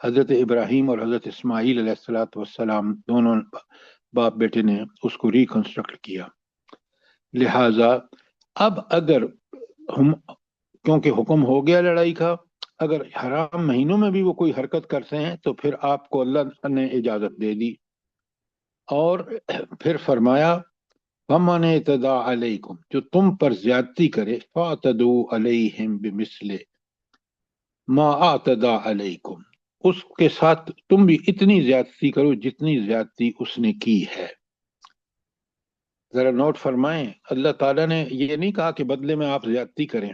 حضرت ابراہیم اور حضرت اسماعیل علیہ الصلوۃ والسلام دونوں باپ بیٹے نے اس کو ریکنسٹرکٹ کیا. لہذا اب اگر ہم، کیونکہ حکم ہو گیا لڑائی کا، اگر حرام مہینوں میں بھی وہ کوئی حرکت کرتے ہیں تو پھر آپ کو اللہ نے اجازت دے دی، اور پھر فرمایا وَمَنِ اعْتَدَىٰ عَلَيْكُمْ، جو تم پر زیادتی کرے فَاعْتَدُوا عَلَيْهِمْ بِمِثْلِ مَا اعْتَدَىٰ عَلَيْكُمْ، اس کے ساتھ تم بھی اتنی زیادتی کرو جتنی زیادتی اس نے کی ہے. ذرا نوٹ فرمائیں، اللہ تعالیٰ نے یہ نہیں کہا کہ بدلے میں آپ زیادتی کریں،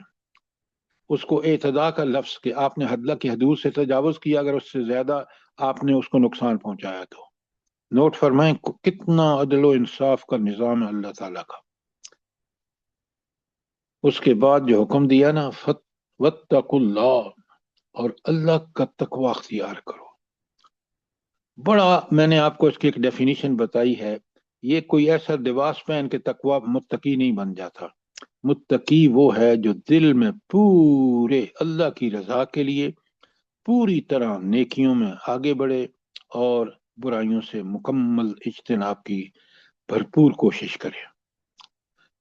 اس کو اعتداء کا لفظ کہ آپ نے حد کی حدود سے تجاوز کیا، اگر اس سے زیادہ آپ نے اس کو نقصان پہنچایا تو. نوٹ فرمائیں کتنا عدل و انصاف کا نظام ہے اللہ تعالیٰ کا. اس کے بعد جو حکم دیا نا وَاتَّقُوا اللَّهَ، اور اللہ کا تقوی اختیار کرو. بڑا میں نے آپ کو اس کی ایک ڈیفینیشن بتائی ہے، یہ کوئی ایسا لباس پہن کے تقوی متقی نہیں بن جاتا. متقی وہ ہے جو دل میں پورے اللہ کی رضا کے لیے پوری طرح نیکیوں میں آگے بڑھے اور برائیوں سے مکمل اجتناب کی بھرپور کوشش کرے.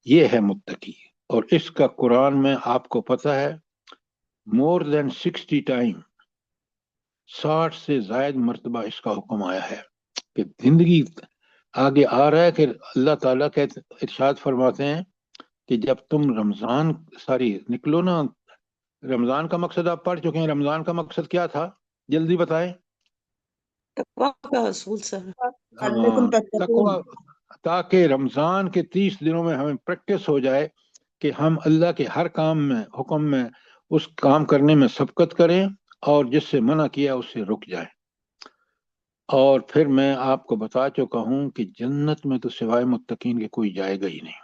یہ ہے متقی. اور اس کا قرآن میں آپ کو پتہ ہے مور دین 60 ٹائم، 60 سے زائد مرتبہ اس کا حکم آیا ہے کہ زندگی آگے آ رہا ہے کہ اللہ تعالیٰ کے ارشاد فرماتے ہیں کہ جب تم رمضان نکلو نا، رمضان کا مقصد آپ پڑھ چکے ہیں، رمضان کا مقصد کیا تھا جلدی بتائیں. تقویٰ کا حصول سر. لعلکم تتقون، تقویٰ، تاکہ رمضان کے 30 دنوں میں ہمیں پریکٹس ہو جائے کہ ہم اللہ کے ہر کام میں، حکم میں، اس کام کرنے میں سبقت کریں اور جس سے منع کیا اس سے رک جائیں. اور پھر میں آپ کو بتا چکا ہوں کہ جنت میں تو سوائے متقین کے کوئی جائے گا ہی نہیں.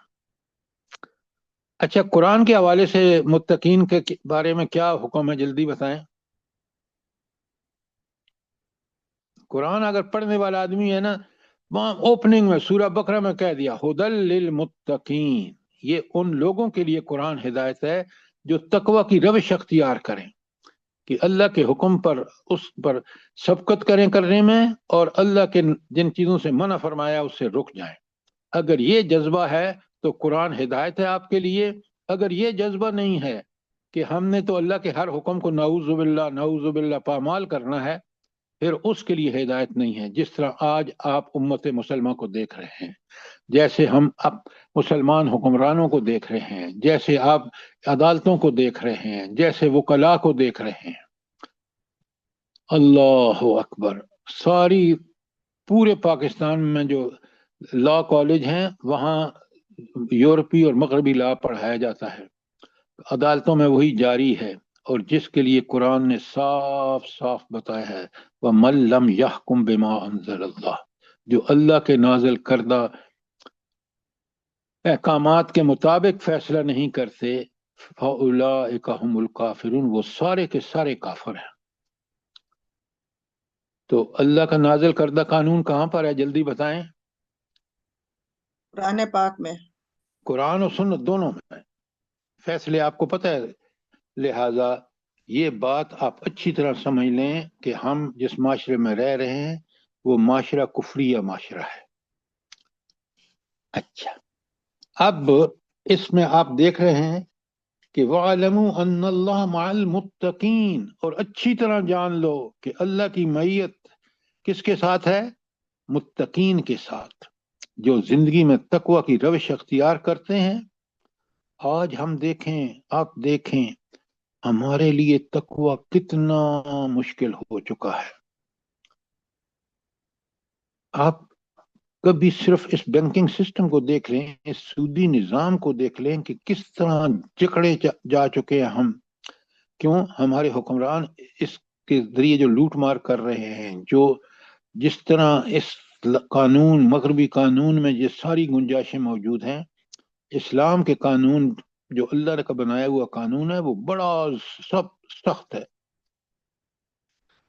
اچھا، قرآن کے حوالے سے متقین کے بارے میں کیا حکم ہے جلدی بتائیں. قرآن اگر پڑھنے والا آدمی ہے نا، وہاں اوپننگ میں سورہ بقرہ میں کہہ دیا ہدی للمتقین، یہ ان لوگوں کے لیے قرآن ہدایت ہے جو تقوی کی روش اختیار کریں، کہ اللہ کے حکم پر اس پر سبقت کریں کرنے میں، اور اللہ کے جن چیزوں سے منع فرمایا اس سے رک جائیں. اگر یہ جذبہ ہے تو قرآن ہدایت ہے آپ کے لیے. اگر یہ جذبہ نہیں ہے کہ ہم نے تو اللہ کے ہر حکم کو نعوذ باللہ پامال کرنا ہے، پھر اس کے لیے ہدایت نہیں ہے. جس طرح آج آپ امت مسلمہ کو دیکھ رہے ہیں، جیسے ہم اب مسلمان حکمرانوں کو دیکھ رہے ہیں، جیسے آپ عدالتوں کو دیکھ رہے ہیں، جیسے وکلاء کو دیکھ رہے ہیں. اللہ اکبر. ساری پورے پاکستان میں جو لا کالج ہیں وہاں یورپی اور مغربی لا پڑھایا جاتا ہے، عدالتوں میں وہی جاری ہے. اور جس کے لیے قرآن نے صاف صاف بتایا ہے وَمَن لَّمْ يَحْكُم بِمَا أَنزَلَ اللَّهُ، جو اللہ کے نازل کردہ احکامات کے مطابق فیصلہ نہیں کرتے فَأُولَٰئِكَ هُمُ الْكَافِرُونَ، وہ سارے کے سارے کافر ہیں. تو اللہ کا نازل کردہ قانون کہاں پر ہے جلدی بتائیں. قرآن پاک میں. قرآن و سنت دونوں میں فیصلے آپ کو پتہ ہے. لہذا یہ بات آپ اچھی طرح سمجھ لیں کہ ہم جس معاشرے میں رہ رہے ہیں وہ معاشرہ کفریہ معاشرہ ہے. اچھا، اب اس میں آپ دیکھ رہے ہیں کہ وَعَلَمُوا أَنَّ اللَّهَ مَعَ الْمُتَّقِينَ، اور اچھی طرح جان لو کہ اللہ کی معیت کس کے ساتھ ہے؟ متقین کے ساتھ، جو زندگی میں تقوی کی روش اختیار کرتے ہیں. آج ہم دیکھیں، آپ دیکھیں ہمارے لیے تقوی کتنا مشکل ہو چکا ہے. آپ کبھی صرف اس بینکنگ سسٹم کو دیکھ لیں، اس سودی نظام کو دیکھ لیں کہ کس طرح جکڑے جا چکے ہیں ہم. کیوں؟ ہمارے حکمران اس کے ذریعے جو لوٹ مار کر رہے ہیں، جو جس طرح اس قانون، مغربی قانون میں جس ساری گنجائشیں موجود ہیں، اسلام کے قانون جو اللہ کا بنایا ہوا قانون ہے وہ بڑا سب سخت ہے.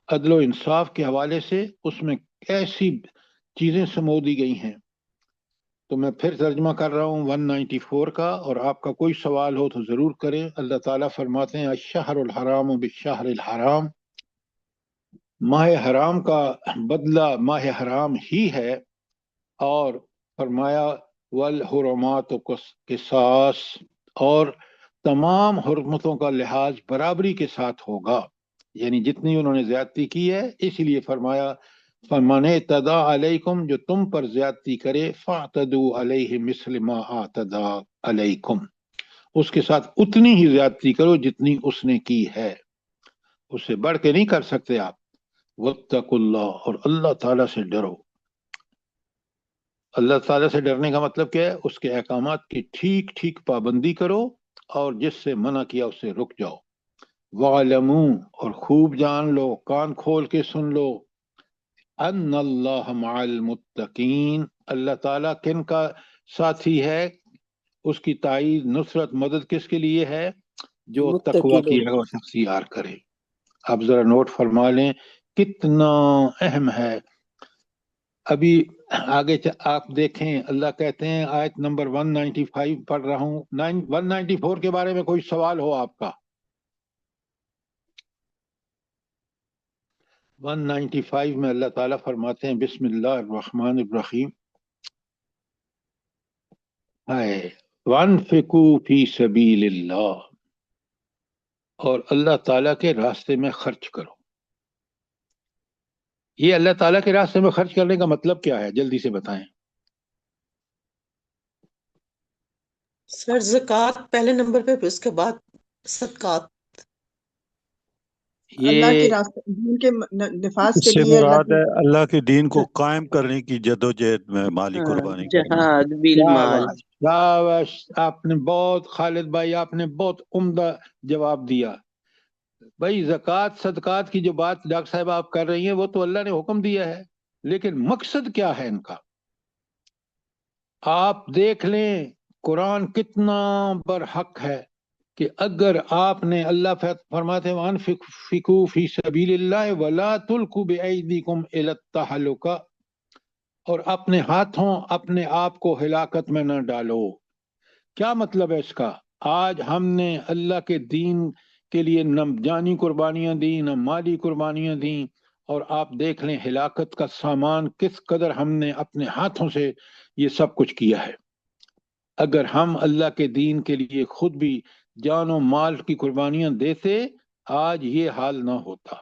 عدل و انصاف کے حوالے سے اس میں ایسی چیزیں سمو دی گئی ہیں. تو میں پھر ترجمہ کر رہا ہوں 194 کا، اور آپ کا کوئی سوال ہو تو ضرور کریں. اللہ تعالیٰ فرماتے ہیں الشہر الحرام بالشہر الحرام ماہ حرام کا بدلہ ماہ حرام ہی ہے، اور فرمایا والحرمات قصاص، اور تمام حرمتوں کا لحاظ برابری کے ساتھ ہوگا، یعنی جتنی انہوں نے زیادتی کی ہے اسی لیے فرمایا فمن اعتدی علیکم، جو تم پر زیادتی کرے فاعتدوا علیہ مثل ما اعتدی علیکم، اس کے ساتھ اتنی ہی زیادتی کرو جتنی اس نے کی ہے، اس سے بڑھ کے نہیں کر سکتے آپ۔ واتقوا اللہ، اور اللہ تعالیٰ سے ڈرو۔ اللہ تعالیٰ سے ڈرنے کا مطلب کیا ہے؟ اس کے احکامات کی ٹھیک ٹھیک پابندی کرو، اور جس سے منع کیا اس سے رک جاؤ۔ وَعْلَمُوا، اور خوب جان لو، کان کھول کے سن لو، ان اللہ مع المتقین، اللہ تعالیٰ کن کا ساتھی ہے؟ اس کی تائید، نصرت، مدد کس کے لیے ہے؟ جو متقی تقوی کی لوگ۔ اگر اختیار کرے۔ اب ذرا نوٹ فرما لیں کتنا اہم ہے۔ ابھی آگے آپ دیکھیں، اللہ کہتے ہیں آیت نمبر 195 پڑھ رہا ہوں، 194 کے بارے میں کوئی سوال ہو آپ کا؟ 195 میں اللہ تعالیٰ فرماتے ہیں بسم اللہ الرحمن الرحیم، وَانفِقُوا فِي سَبِيلِ اللہ، اور اللہ تعالیٰ کے راستے میں خرچ کرو۔ یہ اللہ تعالیٰ کے راستے میں خرچ کرنے کا مطلب کیا ہے؟ جلدی سے بتائیں۔ سر زکوٰۃ پہلے نمبر پہ، پھر اس کے بعد صدقات۔ اللہ کے یہ راستے دین کے نفاذ اس کے سے لیے اللہ مراد کی ہے اللہ کے دین کو قائم کرنے کی جدوجہد میں مالی ہاں، قربانی کرنا۔ جہاد بالمال۔ شاباش شاباش، آپ نے بہت، خالد بھائی آپ نے بہت عمدہ جواب دیا۔ بھائی زکوٰۃ صدقات کی جو بات ڈاکٹر صاحب آپ کر رہی ہیں وہ تو اللہ نے حکم دیا ہے، لیکن مقصد کیا ہے ان کا؟ آپ دیکھ لیں قرآن کتنا برحق ہے کہ اگر آپ نے، اللہ فرماتے ہیں وَانفِقُوا فِي سَبِيلِ اللَّهِ وَلَا تُلْقُوا بِأَيْدِيكُمْ إِلَى التَّهْلُكَةِ، اور اپنے ہاتھوں اپنے آپ کو ہلاکت میں نہ ڈالو۔ کیا مطلب ہے اس کا؟ آج ہم نے اللہ کے دین کے لیے نہ جانی قربانیاں دیں نہ مالی قربانیاں دیں، اور آپ دیکھ لیں ہلاکت کا سامان کس قدر ہم نے اپنے ہاتھوں سے یہ سب کچھ کیا ہے۔ اگر ہم اللہ کے دین کے لیے خود بھی جان و مال کی قربانیاں دیتے، آج یہ حال نہ ہوتا۔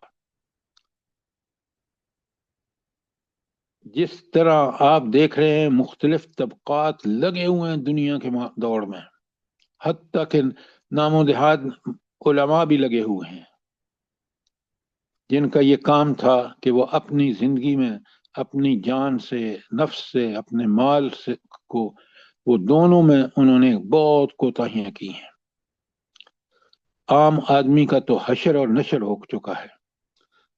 جس طرح آپ دیکھ رہے ہیں مختلف طبقات لگے ہوئے ہیں دنیا کے دور میں، حتیٰ کہ نام و دیہات علماء بھی لگے ہوئے ہیں، جن کا یہ کام تھا کہ وہ اپنی زندگی میں اپنی جان سے، نفس سے، اپنے مال سے کو، وہ دونوں میں انہوں نے بہت کوتاہیاں کی ہیں۔ عام آدمی کا تو حشر اور نشر ہو چکا ہے،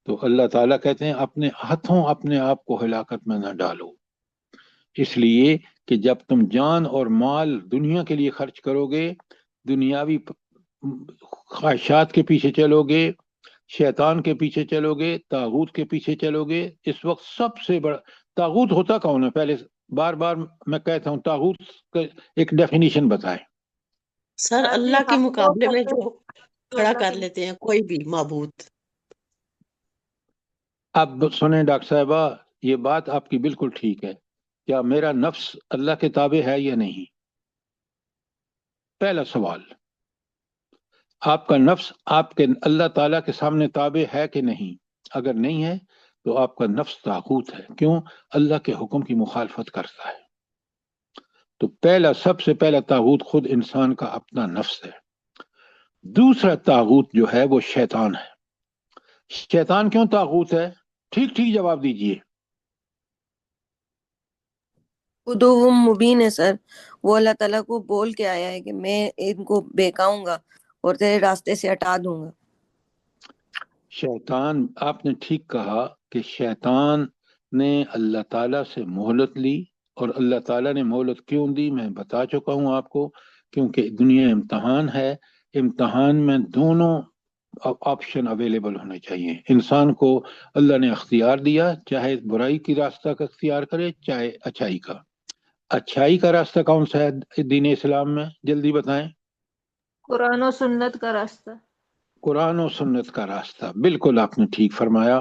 تو اللہ تعالیٰ کہتے ہیں اپنے ہاتھوں اپنے آپ کو ہلاکت میں نہ ڈالو، اس لیے کہ جب تم جان اور مال دنیا کے لیے خرچ کرو گے، دنیاوی خواہشات کے پیچھے چلو گے، شیطان کے پیچھے چلو گے، طاغوت کے پیچھے چلو گے۔ اس وقت سب سے بڑا طاغوت ہوتا کون ہے؟ پہلے بار بار میں کہتا ہوں طاغوت کا ایک ڈیفینیشن بتائیں۔ سر اللہ کے مقابلے میں جو کھڑا کر لیتے ہیں کوئی بھی معبود۔ اب سنیں ڈاکٹر صاحبہ، یہ بات آپ کی بالکل ٹھیک ہے۔ کیا میرا نفس اللہ کے تابع ہے یا نہیں؟ پہلا سوال، آپ کا نفس آپ کے اللہ تعالیٰ کے سامنے تابع ہے کہ نہیں؟ اگر نہیں ہے تو آپ کا نفس طاغوت ہے۔ کیوں؟ اللہ کے حکم کی مخالفت کرتا ہے۔ تو پہلا، سب سے پہلا طاغوت خود انسان کا اپنا نفس ہے۔ دوسرا طاغوت جو ہے وہ شیطان ہے۔ شیطان کیوں طاغوت ہے؟ ٹھیک ٹھیک جواب دیجئے۔ عدو مبین ہے سر، وہ اللہ تعالیٰ کو بول کے آیا ہے کہ میں ان کو بہکاؤں گا اور تیرے راستے سے ہٹا دوں گا۔ شیطان، آپ نے ٹھیک کہا کہ شیطان نے اللہ تعالیٰ سے مہلت لی، اور اللہ تعالیٰ نے مہلت کیوں دی میں بتا چکا ہوں آپ کو، کیونکہ دنیا امتحان ہے، امتحان میں دونوں آپشن اویلیبل ہونے چاہیے۔ انسان کو اللہ نے اختیار دیا، چاہے برائی کی راستہ کا اختیار کرے چاہے اچھائی کا۔ اچھائی کا راستہ کون سا ہے دین اسلام میں؟ جلدی بتائیں۔ قرآن و سنت کا راستہ۔ قرآن و سنت کا راستہ، بالکل آپ نے ٹھیک فرمایا۔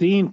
3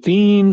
3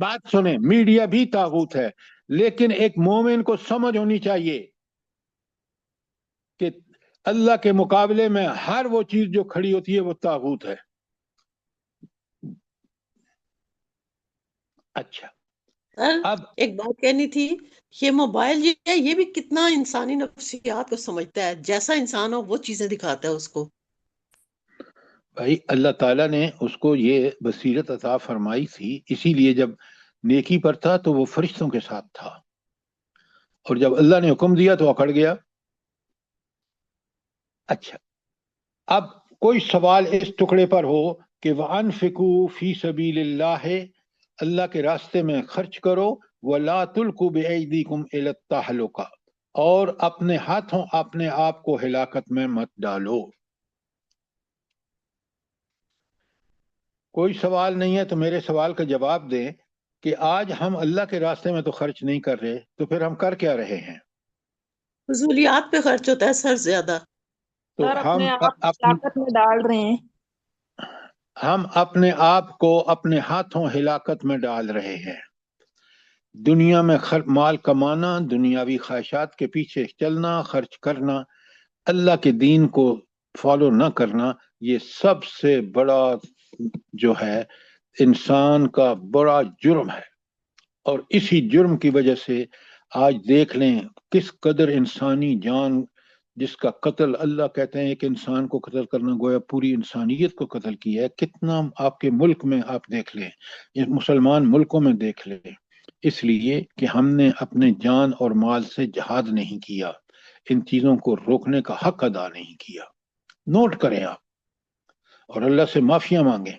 بات سنیں، میڈیا بھی طاغوت ہے، لیکن ایک مومن کو سمجھ ہونی چاہیے کہ اللہ کے مقابلے میں ہر وہ چیز جو کھڑی ہوتی ہے وہ طاغوت ہے۔ اچھا، سر اب ایک بات کہنی تھی، یہ موبائل یہ بھی کتنا انسانی نفسیات کو سمجھتا ہے، جیسا انسان ہو وہ چیزیں دکھاتا ہے اس کو۔ بھائی اللہ تعالیٰ نے اس کو یہ بصیرت عطا فرمائی تھی، اسی لیے جب نیکی پر تھا تو وہ فرشتوں کے ساتھ تھا، اور جب اللہ نے حکم دیا تو اکڑ گیا۔ اچھا، اب کوئی سوال اس ٹکڑے پر ہو کہ وَأَنفِقُوا فِي سَبِيلِ اللَّهِ، اللہ کے راستے میں خرچ کرو، وَلَا تُلْقُوا بِأَيْدِيكُمْ إِلَى التَّهْلُكَةِ، اور اپنے ہاتھوں اپنے آپ کو ہلاکت میں مت ڈالو۔ کوئی سوال نہیں ہے تو میرے سوال کا جواب دیں کہ آج ہم اللہ کے راستے میں تو خرچ نہیں کر رہے، تو پھر ہم کر کیا رہے ہیں؟ فضولیات پہ خرچ ہوتا ہے سر زیادہ۔ تو سر ہم اپنے آپ طاقت میں ڈال رہے ہیں۔ ہم اپنے آپ کو اپنے ہاتھوں ہلاکت میں ڈال رہے ہیں۔ دنیا میں مال کمانا، دنیاوی خواہشات کے پیچھے چلنا، خرچ کرنا، اللہ کے دین کو فالو نہ کرنا، یہ سب سے بڑا جو ہے انسان کا بڑا جرم ہے، اور اسی جرم کی وجہ سے آج دیکھ لیں کس قدر انسانی جان، جس کا قتل اللہ کہتے ہیں ایک انسان کو قتل کرنا گویا پوری انسانیت کو قتل کیا ہے، کتنا آپ کے ملک میں آپ دیکھ لیں، مسلمان ملکوں میں دیکھ لیں، اس لیے کہ ہم نے اپنے جان اور مال سے جہاد نہیں کیا، ان چیزوں کو روکنے کا حق ادا نہیں کیا۔ نوٹ کریں آپ، اور اللہ سے معافیاں مانگیں۔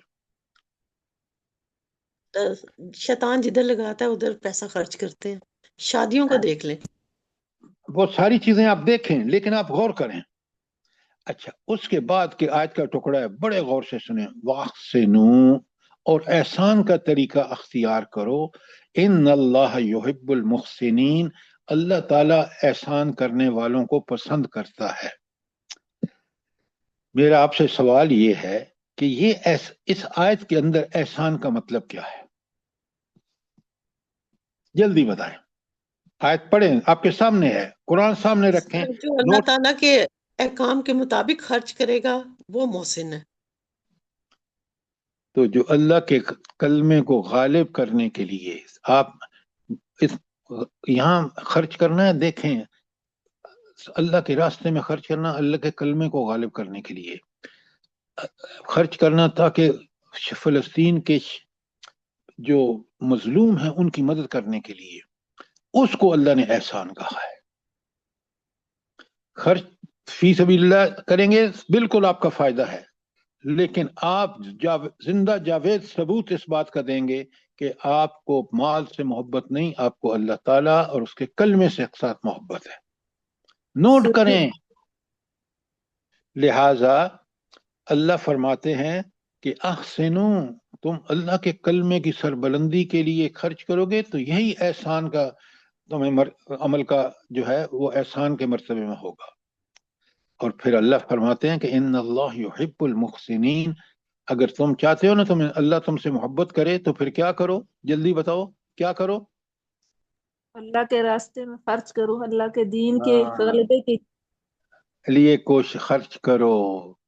شیطان جدھر لگاتا ہے ادھر پیسہ خرچ کرتے ہیں۔ شادیوں کو دیکھ لیں۔ وہ ساری چیزیں آپ دیکھیں، لیکن آپ غور کریں۔ اچھا، اس کے بعد کہ آیت کا ٹکڑا ہے، بڑے غور سے سنیں، وَأَحْسِنُوا، اور احسان کا طریقہ اختیار کرو، ان اللہ یحب المحسنین، اللہ تعالیٰ احسان کرنے والوں کو پسند کرتا ہے۔ میرا آپ سے سوال یہ ہے کہ اس آیت کے اندر احسان کا مطلب کیا ہے؟ جلدی بتائیں، آیت پڑھیں، آپ کے سامنے ہے، قرآن سامنے رکھیں، جو اللہ نوٹ۔ تعالیٰ کے احکام کے مطابق خرچ کرے گا وہ محسن ہے۔ تو جو اللہ کے کلمے کو غالب کرنے کے لیے آپ یہاں خرچ کرنا ہے، دیکھیں اللہ کے راستے میں خرچ کرنا، اللہ کے کلمے کو غالب کرنے کے لیے خرچ کرنا، تاکہ فلسطین کے جو مظلوم ہیں ان کی مدد کرنے کے لیے، اس کو اللہ نے احسان کہا ہے۔ خرچ فی سبیل اللہ کریں گے، بالکل آپ کا فائدہ ہے، لیکن آپ زندہ جاوید ثبوت اس بات کا دیں گے کہ آپ کو مال سے محبت نہیں، آپ کو اللہ تعالیٰ اور اس کے کلمے سے ساتھ محبت ہے۔ نوٹ کریں، لہذا اللہ فرماتے ہیں کہ احسنو، تم اللہ کے کلمے کی سربلندی کے لیے خرچ کرو گے تو یہی احسان کا تمہیں عمل کا جو ہے وہ احسان کے مرتبے میں ہوگا۔ اور پھر اللہ فرماتے ہیں کہ ان اللہ یحب المحسنین، اگر تم چاہتے ہو نا اللہ تم سے محبت کرے تو پھر کیا کرو؟ جلدی بتاؤ کیا کرو؟ اللہ کے راستے میں خرچ کرو، اللہ کے دین کے غلبے کی لیے کوشش خرچ کرو۔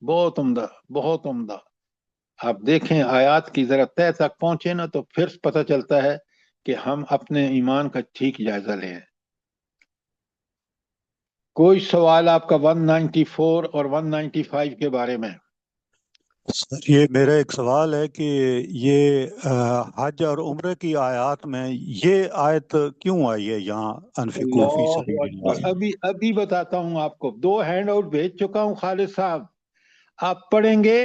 بہت عمدہ، بہت عمدہ۔ آپ دیکھیں آیات کی ذرا تہ تک پہنچے نا تو پھر پتہ چلتا ہے کہ ہم اپنے ایمان کا ٹھیک جائزہ لیں۔ کوئی سوال آپ کا 194 اور 195 کے بارے میں؟ سر یہ میرا ایک سوال ہے کہ یہ حج اور عمرے کی آیات میں یہ آیت کیوں آئی ہے یہاں، انفقوا فی اللہ سبیل اکبر، اللہ؟ ابھی بتاتا ہوں آپ کو، 2 ہینڈ آؤٹ بھیج چکا ہوں خالد صاحب، آپ پڑھیں گے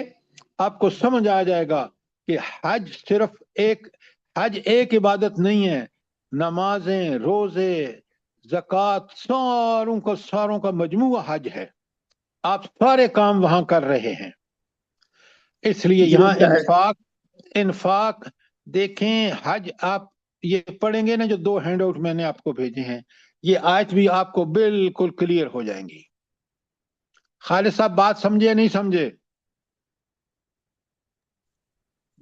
آپ کو سمجھ آ جائے گا کہ حج ایک عبادت نہیں ہے، نمازیں، روزے، زکوٰۃ، ساروں کا مجموعہ حج ہے، آپ سارے کام وہاں کر رہے ہیں۔ اس لیے یہاں انفاق دیکھیں، حج آپ یہ پڑھیں گے نا، جو 2 ہینڈ آؤٹ میں نے آپ کو بھیجے ہیں، یہ آیت بھی آپ کو بالکل کلیئر ہو جائیں گی۔ خالد صاحب بات سمجھے نہیں سمجھے؟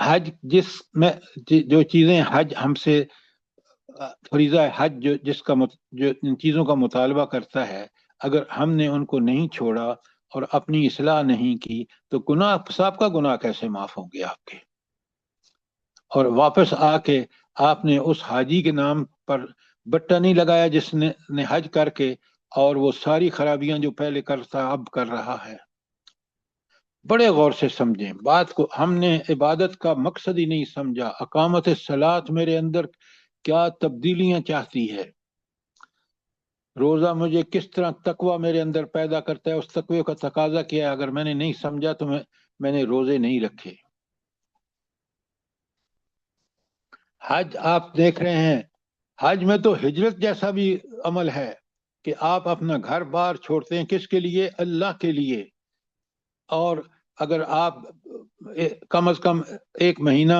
حج جس میں جو چیزیں حج ہم سے فریضہ حج جس کا جو ان چیزوں کا مطالبہ کرتا ہے، اگر ہم نے ان کو نہیں چھوڑا اور اپنی اصلاح نہیں کی تو گناہ سابقہ گناہ کیسے معاف ہوں گے آپ کے؟ اور واپس آ کے آپ نے اس حاجی کے نام پر بٹا نہیں لگایا جس نے حج کر کے اور وہ ساری خرابیاں جو پہلے کرتا اب کر رہا ہے۔ بڑے غور سے سمجھیں بات کو، ہم نے عبادت کا مقصد ہی نہیں سمجھا۔ اقامت الصلاۃ میرے اندر کیا تبدیلیاں چاہتی ہے، روزہ مجھے کس طرح تقوی میرے اندر پیدا کرتا ہے، اس تقوی کا تقاضا کیا ہے، اگر میں نے نہیں سمجھا تو میں نے روزے نہیں رکھے۔ حج آپ دیکھ رہے ہیں، حج میں تو ہجرت جیسا بھی عمل ہے کہ آپ اپنا گھر بار چھوڑتے ہیں، کس کے لیے؟ اللہ کے لیے۔ اور اگر آپ کم از کم 1 مہینہ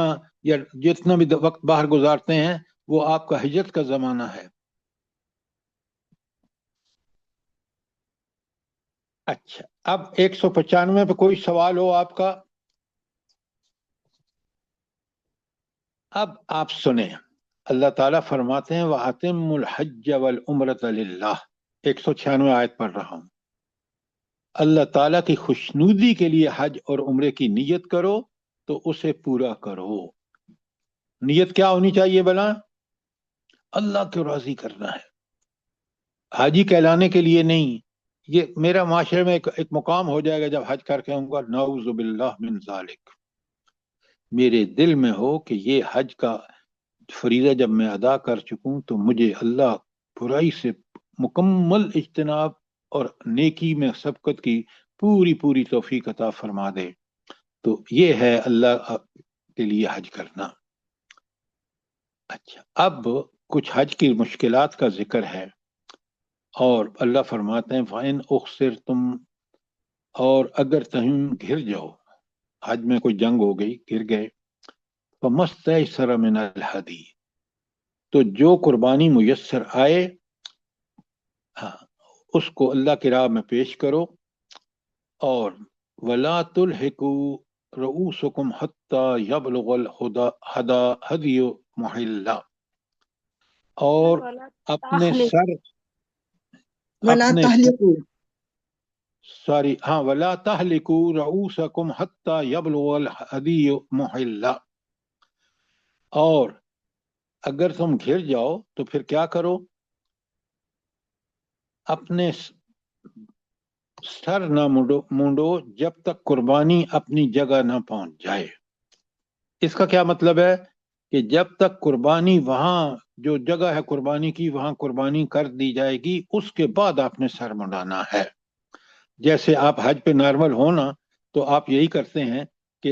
یا جتنا بھی وقت باہر گزارتے ہیں وہ آپ کا ہجرت کا زمانہ ہے۔ اچھا، اب 195 پہ کوئی سوال ہو آپ کا؟ اب آپ سنیں، اللہ تعالیٰ فرماتے ہیں وَأَتِمُّوا الْحَجَّ وَالْعُمْرَةَ لِلَّهِ، 196 آیت پڑھ رہا ہوں۔ اللہ تعالیٰ کی خوشنودی کے لیے حج اور عمرے کی نیت کرو تو اسے پورا کرو۔ نیت کیا ہونی چاہیے بلا؟ اللہ کو راضی کرنا ہے، حاجی کہلانے کے لیے نہیں۔ یہ میرا معاشرے میں ایک مقام ہو جائے گا جب حج کر کے آؤں گا، نعوذ باللہ من ذالک، میرے دل میں ہو کہ یہ حج کا فریضہ جب میں ادا کر چکوں تو مجھے اللہ برائی سے مکمل اجتناب اور نیکی میں سبقت کی پوری توفیق عطا فرما دے۔ تو یہ ہے اللہ کے لیے حج کرنا۔ اچھا، اب کچھ حج کی مشکلات کا ذکر ہے، اور اللہ فرماتے ہیں فَإِنْ أُخْسِرْتُمْ، اور اگر تم گھر جاؤ، حج میں کوئی جنگ ہو گئی، گر گئے، فَمَسْتَيْسَرَ مِنَ الْحَدِيِّ، تو جو قربانی میسر آئے اس کو اللہ کی راہ میں پیش کرو، اور وَلَا تُلْحِقُوا رُؤُوسَكُمْ حَتَّى يَبْلُغَ الْهَدْيُ مُحِلَّهُ، اور اپنے سر ولا اپنے تحلقوا، سوری ہاں وَلَا تَحْلِقُوا رُؤُوسَكُمْ حَتَّى يَبْلُغَ الْهَدْيُ مُحِلَّهُ، اور اگر تم گھر جاؤ تو پھر کیا کرو؟ اپنے سر نہ مونڈو جب تک قربانی اپنی جگہ نہ پہنچ جائے۔ اس کا کیا مطلب ہے کہ جب تک قربانی وہاں جو جگہ ہے قربانی کی وہاں قربانی کر دی جائے گی، اس کے بعد آپ نے سر منڈانا ہے۔ جیسے آپ حج پہ نارمل ہونا تو آپ یہی کرتے ہیں کہ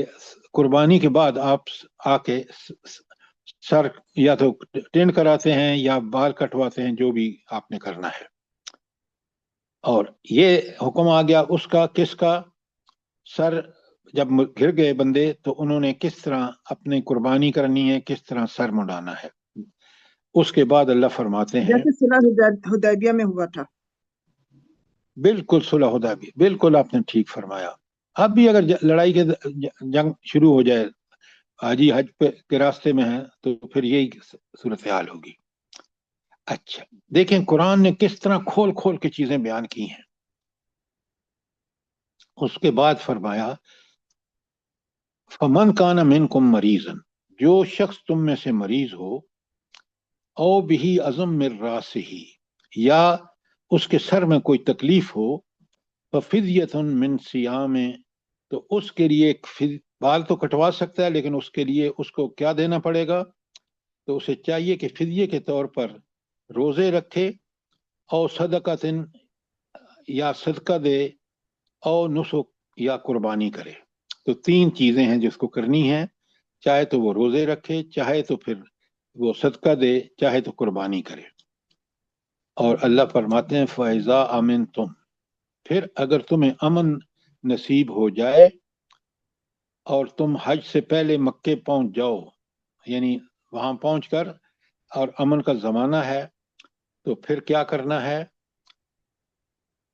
قربانی کے بعد آپ آ کے سر یا تو ٹینڈ کراتے ہیں یا بال کٹواتے ہیں، جو بھی آپ نے کرنا ہے۔ اور یہ حکم آ گیا اس کا، کس کا؟ سر جب گھر گئے بندے تو انہوں نے کس طرح اپنی قربانی کرنی ہے، کس طرح سر منڈانا ہے۔ اس کے بعد اللہ فرماتے ہیں جیسے صلح حدیبیہ میں ہوا تھا۔ بالکل صلح حدیبیہ، بالکل آپ نے ٹھیک فرمایا۔ اب بھی اگر لڑائی کے جنگ شروع ہو جائے، حاجی حج پہ کے راستے میں ہے، تو پھر یہی صورتحال ہوگی۔ اچھا دیکھیں قرآن نے کس طرح کھول کھول کے چیزیں بیان کی ہیں۔ اس کے بعد فرمایا فَمَنْ كَانَ مِنْكُمْ مَرِيضًا، جو شخص تم میں سے مریض ہو، او بِهِ عَظْمٌ مِّن رَأْسِهِ، یا اس کے سر میں کوئی تکلیف ہو، فَفِدْيَةٌ مِّن صِيَامٍ، تو اس کے لیے بال تو کٹوا سکتا ہے لیکن اس کے لیے اس کو کیا دینا پڑے گا؟ تو اسے چاہیے کہ فدیے کے طور پر روزے رکھے، او صدقۃ، یا صدقہ دے، او نسک، یا قربانی کرے۔ تو 3 چیزیں ہیں جس کو کرنی ہے، چاہے تو وہ روزے رکھے، چاہے تو پھر وہ صدقہ دے، چاہے تو قربانی کرے۔ اور اللہ فرماتے ہیں فَإِذَا أَمِنْتُمْ، پھر اگر تمہیں امن نصیب ہو جائے اور تم حج سے پہلے مکے پہنچ جاؤ، یعنی وہاں پہنچ کر اور امن کا زمانہ ہے، تو پھر کیا کرنا ہے؟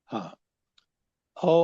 ہاں، او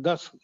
10,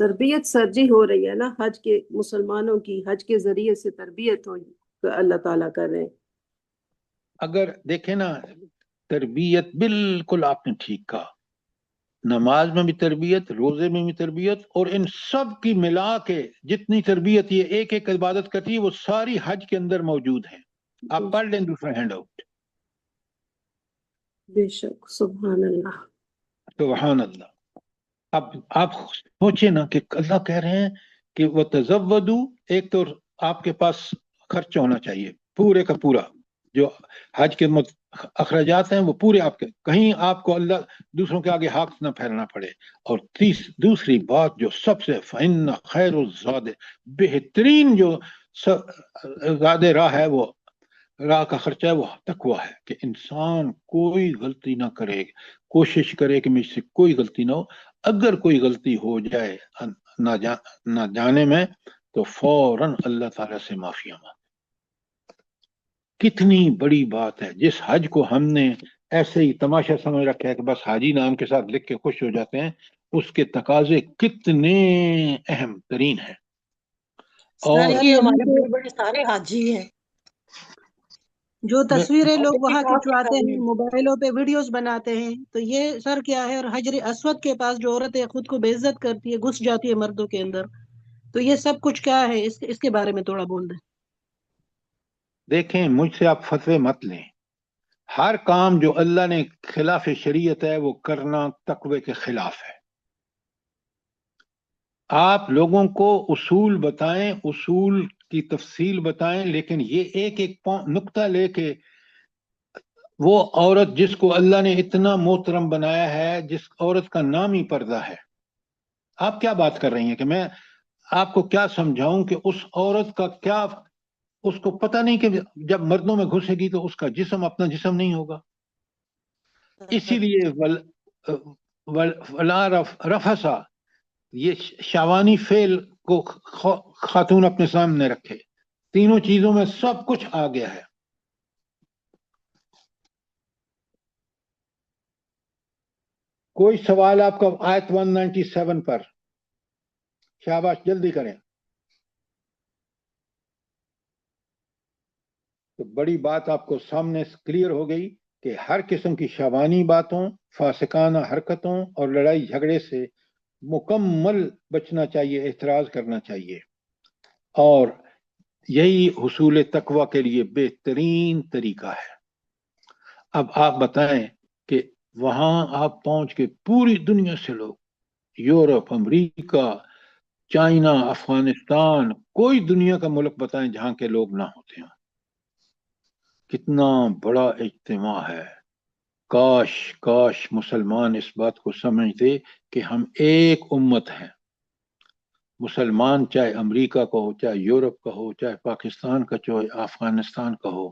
تربیت سر جی ہو رہی ہے نا حج کے، مسلمانوں کی حج کے ذریعے سے تربیت ہو اللہ تعالیٰ کر رہے ہیں. اگر دیکھیں نا تربیت بالکل آپ نے ٹھیک کہا، نماز میں بھی تربیت، روزے میں بھی تربیت، اور ان سب کی ملا کے جتنی تربیت یہ ایک ایک عبادت کرتی ہے وہ ساری حج کے اندر موجود ہیں. آپ پڑھ لیں دوسرا ہینڈ آؤٹ. بے شک، سبحان اللہ. سبحان اللہ. اب آپ سوچیں نا کہ اللہ کہہ رہے ہیں کہ وہ تزودو، ایک تو آپ کے پاس خرچ ہونا چاہیے پورے کا پورا، جو حج کے اخراجات ہیں وہ پورے آپ کے، کہیں آپ کو اللہ دوسروں کے آگے ہاتھ نہ پھیلنا پڑے. اور دوسری بات جو سب سے فإن خیر الزاد، بہترین جو زاد راہ ہے، وہ راہ کا خرچہ ہے، وہ تقویٰ ہے، کہ انسان کوئی غلطی نہ کرے، کوشش کرے کہ مجھ سے کوئی غلطی نہ ہو. اگر کوئی غلطی ہو جائے نہ جانے میں تو فوراً اللہ تعالیٰ سے معافی مانگے. کتنی بڑی بات ہے. جس حج کو ہم نے ایسے ہی تماشا سمجھ رکھا ہے کہ بس حاجی نام کے ساتھ لکھ کے خوش ہو جاتے ہیں، اس کے تقاضے کتنے اہم ترین ہیں. اور سر یہ ہمارے بڑے بڑے سارے حاجی ہیں جو تصویریں لوگ حج کی وہاں کہاں کھنچواتے سکھائی ہیں، موبائلوں پہ ویڈیوز بناتے ہیں، تو یہ سر کیا ہے؟ اور حجر اسود کے پاس جو عورتیں خود کو بے عزت کرتی ہے، گھس جاتی ہے مردوں کے اندر، تو یہ سب کچھ کیا ہے؟ اس کے بارے میں تھوڑا بول دیں. دیکھیں، مجھ سے آپ فتوے مت لیں. ہر کام جو اللہ نے خلاف شریعت ہے وہ کرنا تقوی کے خلاف ہے. آپ لوگوں کو اصول بتائیں، اصول کی تفصیل بتائیں، لیکن یہ ایک ایک نقطہ لے کے وہ عورت جس کو اللہ نے اتنا محترم بنایا ہے، جس عورت کا نام ہی پردہ ہے، آپ کیا بات کر رہی ہیں کہ میں آپ کو کیا سمجھاؤں کہ اس عورت کا کیا، اس کو پتہ نہیں کہ جب مردوں میں گھسے گی تو اس کا جسم اپنا جسم نہیں ہوگا. اسی لیے ولا رفسا، یہ شاوانی فعل کو خاتون اپنے سامنے رکھے. تینوں چیزوں میں سب کچھ آ گیا ہے. کوئی سوال آپ کا آیت 197 پر؟ شاباش، جلدی کریں. تو بڑی بات آپ کو سامنے کلیئر ہو گئی کہ ہر قسم کی شاوانی باتوں، فاسقانہ حرکتوں اور لڑائی جھگڑے سے مکمل بچنا چاہیے، احتراز کرنا چاہیے. اور یہی حصول تقوی کے لیے بہترین طریقہ ہے. اب آپ بتائیں کہ وہاں آپ پہنچ کے پوری دنیا سے لوگ، یورپ، امریکہ، چائنا، افغانستان، کوئی دنیا کا ملک بتائیں جہاں کے لوگ نہ ہوتے ہیں. کتنا بڑا اجتماع ہے. کاش کاش مسلمان اس بات کو سمجھتے کہ ہم ایک امت ہیں. مسلمان چاہے امریکہ کا ہو، چاہے یورپ کا ہو، چاہے پاکستان کا، چاہے افغانستان کا ہو.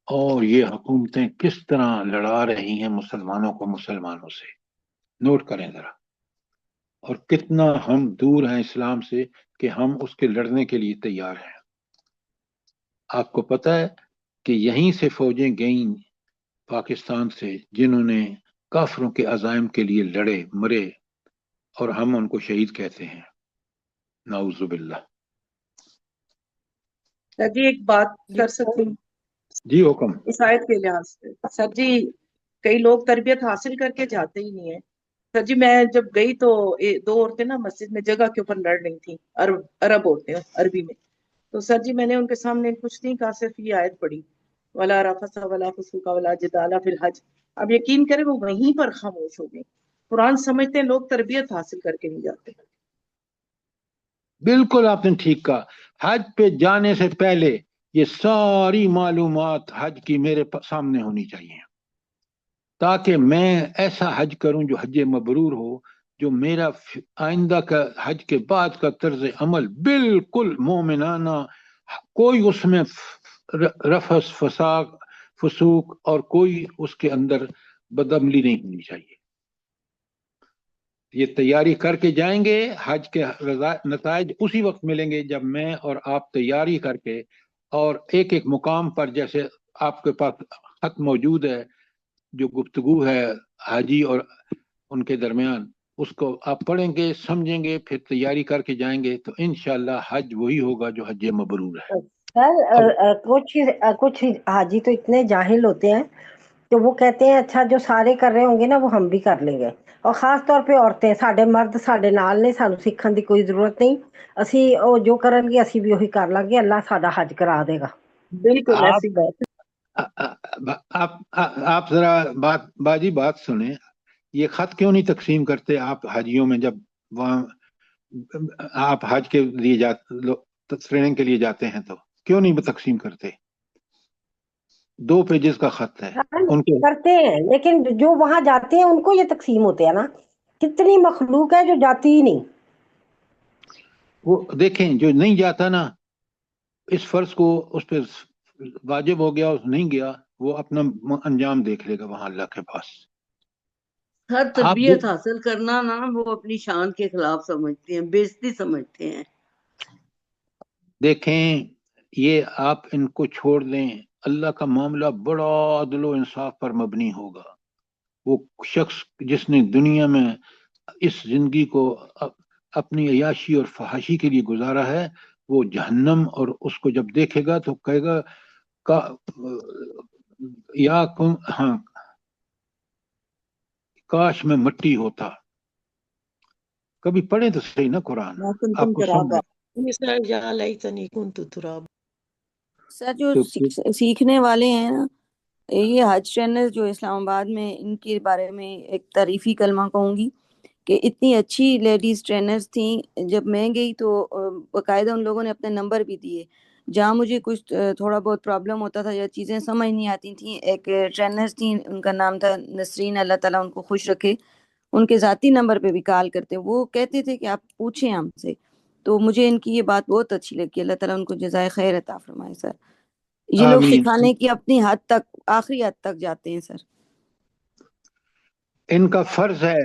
اور یہ حکومتیں کس طرح لڑا رہی ہیں مسلمانوں کو مسلمانوں سے، نوٹ کریں ذرا. اور کتنا ہم دور ہیں اسلام سے کہ ہم اس کے لڑنے کے لیے تیار ہیں. آپ کو پتہ ہے کہ یہیں سے فوجیں گئیں پاکستان سے جنہوں نے کافروں کے عزائم کے لیے لڑے، مرے، اور ہم ان کو شہید کہتے ہیں. نعوذ باللہ. سر جی ایک بات کر سکتی ہوں جی حکم. اس آیت کے لحاظ سے؟ سر جی کئی لوگ تربیت حاصل کر کے جاتے ہی نہیں ہیں. سر جی میں جب گئی تو دو عورتیں نا مسجد میں جگہ کے اوپر لڑ رہی تھیں، عرب عورتیں، عربی میں. تو سر جی میں نے ان کے سامنے کچھ نہیں کہا، صرف یہ آیت پڑھی، ولا رفث ولا فسوق ولا جدال فی الحج. اب یقین کریں وہ وہیں پر خاموش ہو گئے. قرآن سمجھتے ہیں لوگ تربیت حاصل کر کے نہیں جاتے. بالکل آپ نے ٹھیک کہا. حج پہ جانے سے پہلے یہ ساری معلومات حج کی میرے سامنے ہونی چاہیے، تاکہ میں ایسا حج کروں جو حج مبرور ہو، جو میرا آئندہ کا حج کے بعد کا طرز عمل بالکل مومنانہ، کوئی اس میں رفث، فسوق اور کوئی اس کے اندر بدعملی نہیں ہونی چاہیے. یہ تیاری کر کے جائیں گے، حج کے نتائج اسی وقت ملیں گے جب میں اور آپ تیاری کر کے، اور ایک ایک مقام پر جیسے آپ کے پاس خط موجود ہے جو گفتگو ہے حاجی اور ان کے درمیان، اس کو آپ پڑھیں گے سمجھیں گے پھر تیاری کر کے جائیں گے تو انشاءاللہ حج وہی ہوگا جو حج مبرور ہے۔ سر کچھ حاجی تو اتنے جاہل ہوتے ہیں کہ وہ کہتے ہیں اچھا جو سارے کر رہے ہوں گے نا وہ ہم بھی کر لیں گے، اور خاص طور پہ عورتیں، ساڈے مرد ساڈے نال نے، سانو سیکھن دی کوئی ضرورت نہیں، اسی او جو کرن گے اسی بھی وہی کر لیں گے، اللہ ساڈا حج کرا دے گا۔ بالکل ایسی بات ہے۔ آپ ذرا باجی بات سنیں، یہ خط کیوں نہیں تقسیم کرتے آپ حاجیوں میں؟ جب وہاں آپ حج کے لیے ٹریننگ کے لیے جاتے ہیں تو کیوں نہیں تقسیم کرتے؟ 2 پیجز کا خط ہے ان کے۔ کرتے ہیں لیکن جو وہاں جاتے ہیں ان کو یہ تقسیم ہوتے ہیں نا، کتنی مخلوق ہے جو جاتی ہی نہیں۔ وہ دیکھیں جو نہیں جاتا نا، اس فرض کو اس پہ واجب ہو گیا، اس نہیں گیا، وہ اپنا انجام دیکھ لے گا وہاں اللہ کے پاس۔ ہر تربیت حاصل کرنا نا وہ اپنی شان کے خلاف سمجھتے ہیں، بےزتی سمجھتے ہیں۔ دیکھیں یہ آپ ان کو چھوڑ دیں، اللہ کا معاملہ بڑا عدل و انصاف پر مبنی ہوگا۔ وہ شخص جس نے دنیا میں اس زندگی کو اپنی عیاشی اور فحاشی کے لیے گزارا ہے، وہ جہنم اور اس کو جب دیکھے گا تو کہے گا ہاں کاش میں مٹی ہوتا۔ کبھی پڑھیں تو صحیح نا قرآن، آپ کو سمجھ سر جو سیکھنے والے ہیں نا، یہ حج ٹرینر جو اسلام آباد میں، ان کے بارے میں ایک تعریفی کلمہ کہوں گی کہ اتنی اچھی لیڈیز ٹرینرز تھیں، جب میں گئی تو باقاعدہ ان لوگوں نے اپنے نمبر بھی دیے، جہاں مجھے کچھ تھوڑا بہت پرابلم ہوتا تھا یا چیزیں سمجھ نہیں آتی تھیں، ایک ٹرینرز تھیں، ان کا نام تھا نسرین، اللہ تعالیٰ ان کو خوش رکھے، ان کے ذاتی نمبر پہ بھی کال کرتے، وہ کہتے تھے کہ آپ پوچھیں ہم سے، تو مجھے ان کی یہ بات بہت اچھی لگی، اللہ تعالیٰ ان کو جزائے خیر عطا فرمائے۔ سر یہ لوگ آمین۔ سکھانے کی اپنی حد تک، آخری حد تک جاتے ہیں سر۔ ان کا فرض ہے،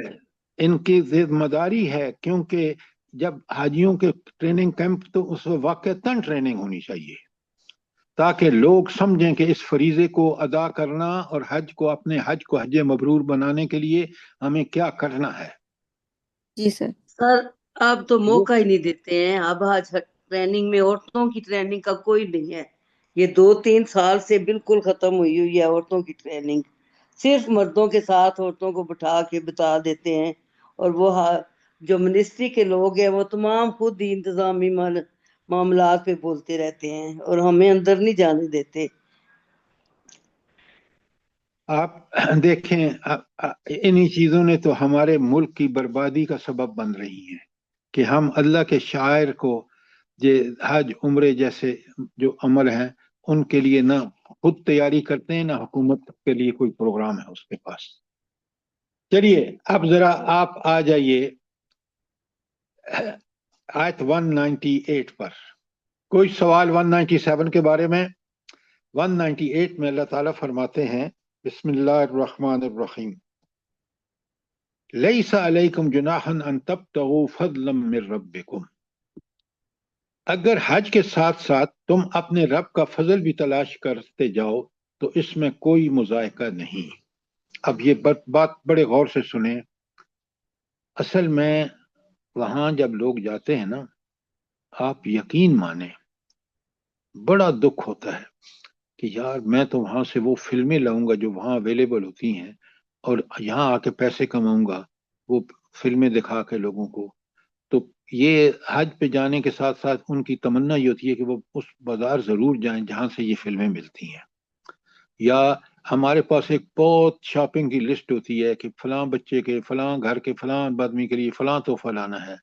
ان کی ذمہ داری ہے، کیونکہ جب حاجیوں کے ٹریننگ کیمپ تو اس واقعتاً ٹریننگ ہونی چاہیے تاکہ لوگ سمجھیں کہ اس فریضے کو ادا کرنا اور حج کو، اپنے حج کو حج مبرور بنانے کے لیے ہمیں کیا کرنا ہے۔ جی سر۔ سر آپ تو موقع ہی نہیں دیتے ہیں، اب آج ٹریننگ میں عورتوں کی ٹریننگ کا کوئی نہیں ہے، یہ 2-3 سال سے بالکل ختم ہوئی ہے عورتوں کی ٹریننگ، صرف مردوں کے ساتھ عورتوں کو بٹھا کے بتا دیتے ہیں، اور وہ جو منسٹری کے لوگ ہیں وہ تمام خود ہی انتظامی معاملات پہ بولتے رہتے ہیں اور ہمیں اندر نہیں جانے دیتے۔ آپ دیکھیں انہی چیزوں نے تو ہمارے ملک کی بربادی کا سبب بن رہی ہیں کہ ہم اللہ کے شاعر کو حج عمرے جیسے جو عمل ہیں ان کے لیے نہ خود تیاری کرتے ہیں، نہ حکومت کے لیے کوئی پروگرام ہے اس کے پاس۔ چلیے اب ذرا آپ آ جائیے آیت 198 پر۔ کوئی سوال 197 کے بارے میں؟ 198 میں اللہ تعالیٰ فرماتے ہیں بسم اللہ الرحمن الرحیم، لیس علیکم جناح ان تبتغوا فضلا من ربکم، اگر حج کے ساتھ ساتھ تم اپنے رب کا فضل بھی تلاش کرتے جاؤ تو اس میں کوئی مذائقہ نہیں۔ اب یہ بات بڑے غور سے سنیں، اصل میں وہاں جب لوگ جاتے ہیں نا، آپ یقین مانیں بڑا دکھ ہوتا ہے کہ یار میں تو وہاں سے وہ فلمیں لاؤں گا جو وہاں اویلیبل ہوتی ہیں اور یہاں آ کے پیسے کماؤں گا وہ فلمیں دکھا کے لوگوں کو۔ تو یہ حج پہ جانے کے ساتھ ساتھ ان کی تمنا یہ ہوتی ہے کہ وہ اس بازار ضرور جائیں جہاں سے یہ فلمیں ملتی ہیں، یا ہمارے پاس ایک بہت شاپنگ کی لسٹ ہوتی ہے کہ فلاں بچے کے، فلاں گھر کے، فلاں آدمی کے لیے فلاں تحفہ لانا ہے۔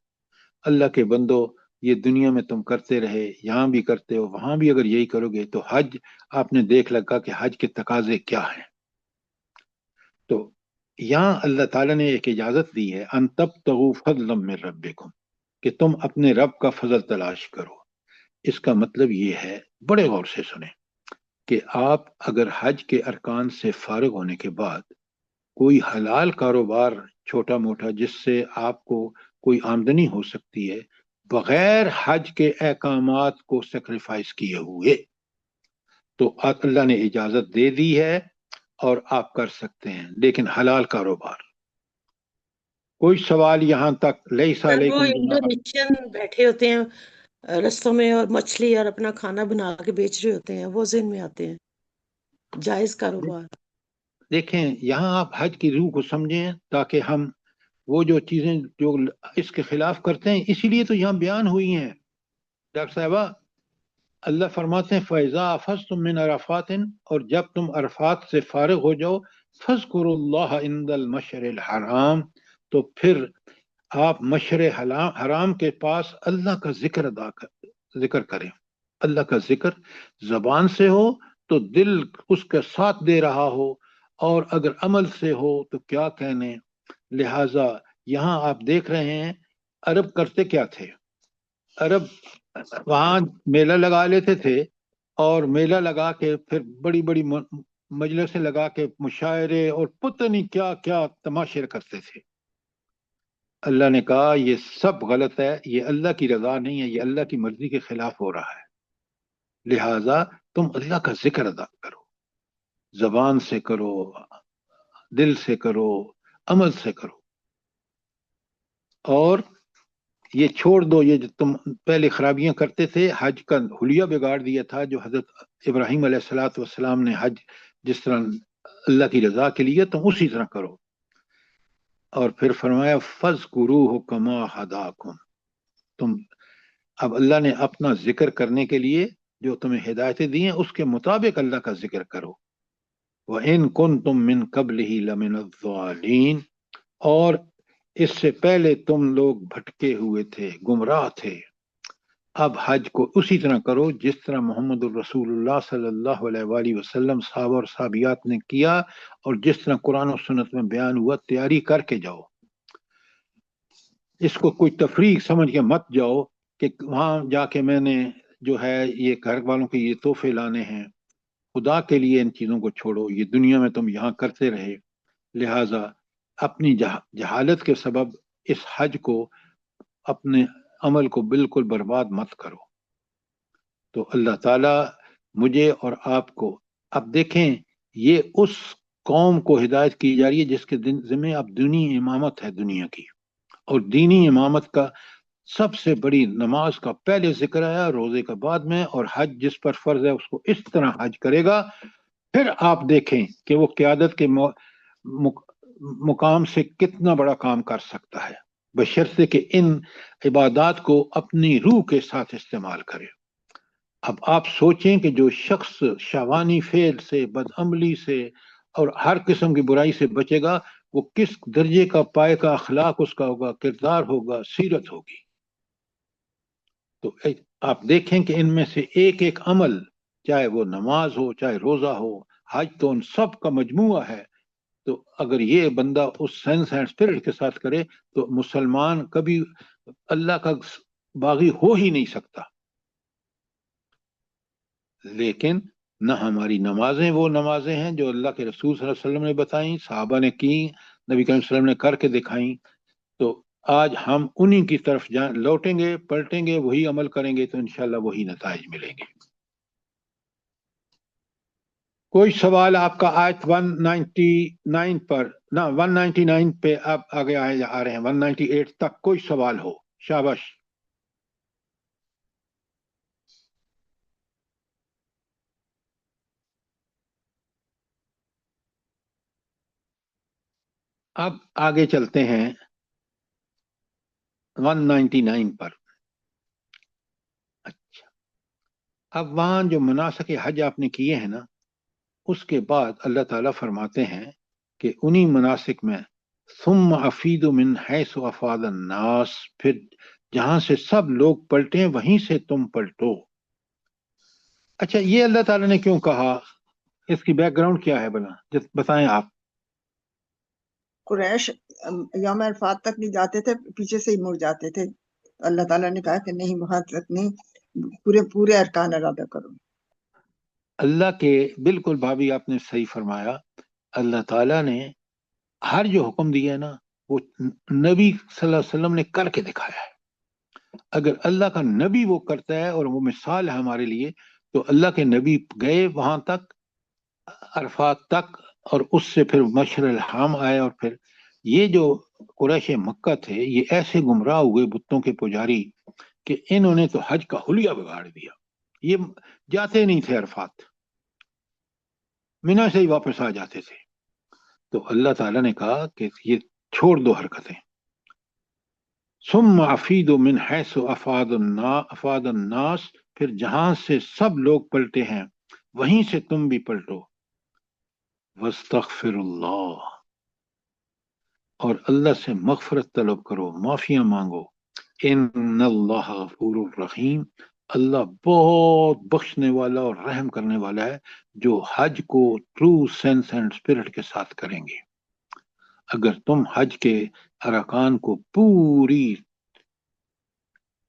اللہ کے بندو، یہ دنیا میں تم کرتے رہے، یہاں بھی کرتے ہو، وہاں بھی اگر یہی کرو گے تو حج آپ نے دیکھ لگا کہ حج کے تقاضے کیا ہیں۔ تو یہاں اللہ تعالیٰ نے ایک اجازت دی ہے ان تبتغوا فضلا من ربکم، کہ تم اپنے رب کا فضل تلاش کرو۔ اس کا مطلب یہ ہے، بڑے غور سے سنیں، کہ آپ اگر حج کے ارکان سے فارغ ہونے کے بعد کوئی حلال کاروبار چھوٹا موٹا جس سے آپ کو کوئی آمدنی ہو سکتی ہے، بغیر حج کے احکامات کو سیکریفائس کیے ہوئے، تو اللہ نے اجازت دے دی ہے اور آپ کر سکتے ہیں، لیکن حلال کاروبار۔ کوئی سوال یہاں تک لیسا سر وہ علیکم جناح؟ انڈونیشین بیٹھے ہوتے ہیں رستوں میں اور مچھلی اور اپنا کھانا بنا کے بیچ رہے ہوتے ہیں، وہ ذہن میں آتے ہیں، جائز کاروبار۔ دیکھیں یہاں آپ حج کی روح کو سمجھیں تاکہ ہم وہ جو چیزیں جو اس کے خلاف کرتے ہیں، اسی لیے تو یہاں بیان ہوئی ہیں ڈاکٹر صاحبہ۔ اللہ فرماتے ہیں فَإِذَا أَفَضْتُم مِّنْ عَرَفَاتٍ، اور جب تم عرفات سے فارغ ہو جاؤ، فَاذْكُرُوا اللَّهَ عِندَ الْمَشْعَرِ الْحَرَامِ، تو پھر آپ مشعر حرام کے پاس اللہ کا ذکر کریں۔ اللہ کا ذکر زبان سے ہو تو دل اس کے ساتھ دے رہا ہو، اور اگر عمل سے ہو تو کیا کہنے۔ لہٰذا یہاں آپ دیکھ رہے ہیں عرب کرتے کیا تھے، عرب وہاں میلہ لگا لیتے تھے، اور میلہ لگا کے پھر بڑی بڑی مجلسیں لگا کے مشاعرے اور پتہ نہیں کیا کیا تماشے کرتے تھے۔ اللہ نے کہا یہ سب غلط ہے، یہ اللہ کی رضا نہیں ہے، یہ اللہ کی مرضی کے خلاف ہو رہا ہے۔ لہٰذا تم اللہ کا ذکر ادا کرو، زبان سے کرو، دل سے کرو، عمل سے کرو، اور یہ چھوڑ دو یہ جو تم پہلے خرابیاں کرتے تھے۔ حج کا حلیہ بگاڑ دیا تھا جو حضرت ابراہیم علیہ السلام نے حج جس طرح اللہ کی رضا کے لیے تم اسی طرح کرو۔ اور پھر فرمایا فَاذْكُرُوهُ كَمَا هَدَاكُمْ، تم اب اللہ نے اپنا ذکر کرنے کے لیے جو تمہیں ہدایتیں دی ہیں اس کے مطابق اللہ کا ذکر کرو۔ وَإِن كُنتُم مِّن قَبْلِهِ لَمِنَ الضَّالِينَ، اور اس سے پہلے تم لوگ بھٹکے ہوئے تھے، گمراہ تھے۔ اب حج کو اسی طرح کرو جس طرح محمد الرسول اللہ صلی اللہ علیہ وآلہ وسلم صحابہ اور صحابیات نے کیا، اور جس طرح قرآن و سنت میں بیان ہوا تیاری کر کے جاؤ۔ اس کو کوئی تفریق سمجھ کے مت جاؤ کہ وہاں جا کے میں نے جو ہے یہ گھر والوں کے یہ تحفے لانے ہیں۔ خدا کے لیے ان چیزوں کو چھوڑو، یہ دنیا میں تم یہاں کرتے رہے۔ لہٰذا اپنی جہالت کے سبب اس حج کو، اپنے عمل کو بالکل برباد مت کرو۔ تو اللہ تعالیٰ مجھے اور آپ کو، اب دیکھیں یہ اس قوم کو ہدایت کی جا رہی ہے جس کے ذمہ اب دینی امامت ہے دنیا کی، اور دینی امامت کا سب سے بڑی نماز کا پہلے ذکر آیا، روزے کا بعد میں، اور حج جس پر فرض ہے اس کو اس طرح حج کرے گا۔ پھر آپ دیکھیں کہ وہ قیادت کے مقام سے کتنا بڑا کام کر سکتا ہے، بشرطے کہ ان عبادات کو اپنی روح کے ساتھ استعمال کرے۔ اب آپ سوچیں کہ جو شخص شہوانی فعل سے، بدعملی سے اور ہر قسم کی برائی سے بچے گا، وہ کس درجے کا پائے کا اخلاق اس کا ہوگا، کردار ہوگا، سیرت ہوگی۔ تو آپ دیکھیں کہ ان میں سے ایک ایک عمل، چاہے وہ نماز ہو، چاہے روزہ ہو، حج تو ان سب کا مجموعہ ہے۔ تو اگر یہ بندہ اس سینس اینڈ اسپرٹ کے ساتھ کرے تو مسلمان کبھی اللہ کا باغی ہو ہی نہیں سکتا۔ لیکن نہ ہماری نمازیں وہ نمازیں ہیں جو اللہ کے رسول صلی اللہ علیہ وسلم نے بتائیں، صحابہ نے کی، نبی کریم صلی اللہ علیہ وسلم نے کر کے دکھائیں۔ تو آج ہم انہی کی طرف لوٹیں گے، پلٹیں گے، وہی عمل کریں گے تو انشاءاللہ وہی نتائج ملیں گے۔ کوئی سوال آپ کا آیت 199 پر، نہ 199 پہ آپ آگے آ رہے ہیں، 198 تک کوئی سوال ہو؟ شاباش۔ اب آگے چلتے ہیں 199 پر۔ اچھا، اب وہاں جو مناسک حج آپ نے کیے ہیں نا، اس کے بعد اللہ تعالیٰ فرماتے ہیں کہ انہی مناسک میں ثم افیدوا من حیث افاض الناس، پھر جہاں سے سب لوگ پلٹیں وہیں سے تم پلٹو۔ اچھا، یہ اللہ تعالیٰ نے کیوں کہا؟ اس کی بیک گراؤنڈ کیا ہے بلا بتائیں آپ۔ قریش یوم عرفات تک نہیں جاتے تھے، پیچھے سے ہی مڑ جاتے تھے۔ اللہ تعالیٰ نے کہا کہ نہیں، وہاں تک نہیں، پورے ارکان ادا کرو۔ اللہ کے بالکل بھابھی آپ نے صحیح فرمایا، اللہ تعالیٰ نے ہر جو حکم دیا ہے نا وہ نبی صلی اللہ علیہ وسلم نے کر کے دکھایا ہے۔ اگر اللہ کا نبی وہ کرتا ہے اور وہ مثال ہے ہمارے لیے، تو اللہ کے نبی گئے وہاں تک، عرفات تک، اور اس سے پھر مشعر الحرام آئے، اور پھر یہ جو قریش مکہ تھے یہ ایسے گمراہ ہوئے بتوں کے پجاری کہ انہوں نے تو حج کا حلیہ بگاڑ دیا، یہ جاتے نہیں تھے عرفات، مینا سے ہی واپس آ جاتے تھے۔ تو اللہ تعالیٰ نے کہا کہ یہ چھوڑ دو حرکتیں، ثم افیدوا من حیث افاد الناس، پھر جہاں سے سب لوگ پلٹے ہیں وہیں سے تم بھی پلٹو، واستغفر اللہ، اور اللہ سے مغفرت طلب کرو، معافیاں مانگو، ان اللہ غفور الرحیم، اللہ بہت بخشنے والا اور رحم کرنے والا ہے جو حج کو ٹرو سینس اینڈ اسپرٹ کے ساتھ کریں گے۔ اگر تم حج کے ارکان کو پوری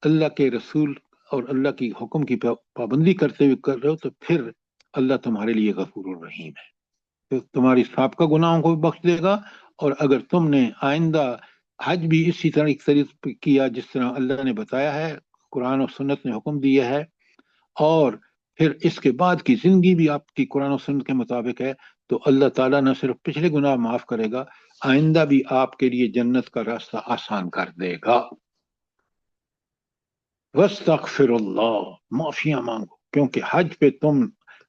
اللہ کے رسول اور اللہ کی حکم کی پابندی کرتے ہوئے کر رہے ہو تو پھر اللہ تمہارے لیے غفور الرحیم ہے، تو تمہاری سابقہ گناہوں کو بھی بخش دے گا، اور اگر تم نے آئندہ حج بھی اسی طرح ایک طریقے کیا جس طرح اللہ نے بتایا ہے، قرآن و سنت نے حکم دیا ہے، اور پھر اس کے بعد کی زندگی بھی آپ کی قرآن و سنت کے مطابق ہے، تو اللہ تعالیٰ نہ صرف پچھلے گناہ معاف کرے گا، آئندہ بھی آپ کے لیے جنت کا راستہ آسان کر دے گا۔ واستغفر اللہ، معافیاں مانگو، کیونکہ حج پہ تم